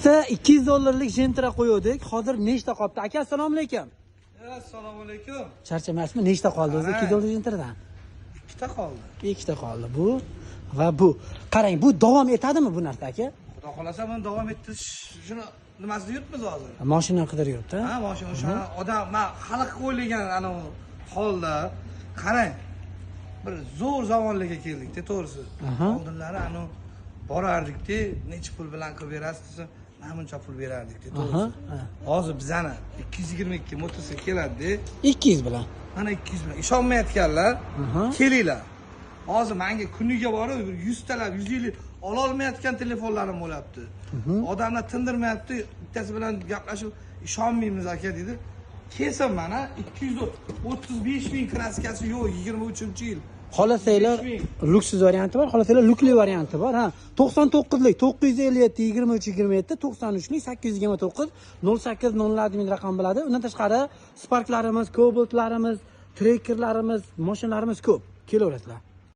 Bitta $200 Gentra qo'ydik. Hozir nechta qoldi? Aka, assalomu alaykum. Assalomu alaykum. Charchamasmi? Nechta qoldi o'zi $200 Gentradan? Ikkita qoldi. Ikkita qoldi. Bu va bu. Qarang, bu davom etadimi bu narsa aka? Xudo xolasa buni davom ettirish shuni nimasida yuribmiz hozir. Mashina qidirib yuribdi. Ha, mashina o'sha odam men xalq o'ylagan ana holda qarang. Bir zo'r zamonlarga keldik-da, to'g'risi. Oldinlari ana borardik-da, necha pul bilan qilib berasiz desa, mana buncha pul berardik-da, to'g'risi. Hozir bizani 222 mototsikl keladi-da. 200 bilan. Mana 200 bilan. Ishonmayotganlar, kelinglar. Hozir menga kuniga borib 100 talab, 150 ola olmayotgan telefonlarim bo'lyapti. Odamlar tindirmayapti, bittasi bilan gaplashib, ishonmaymiz aka dedi. Kelsin mana 235 ming kraskasi yo'q, 23-yil. Xolasanglar luksiz varianti bor, xolasanglar lukli varianti bor. Ha, 99lik 957 2327, 93lik 829 08 raqam bo'ladi. Undan tashqari Sparklarimiz, Cobaltlarimiz, Trekkerlarimiz, mashinalarimiz ko'p. Kelaverasizlar.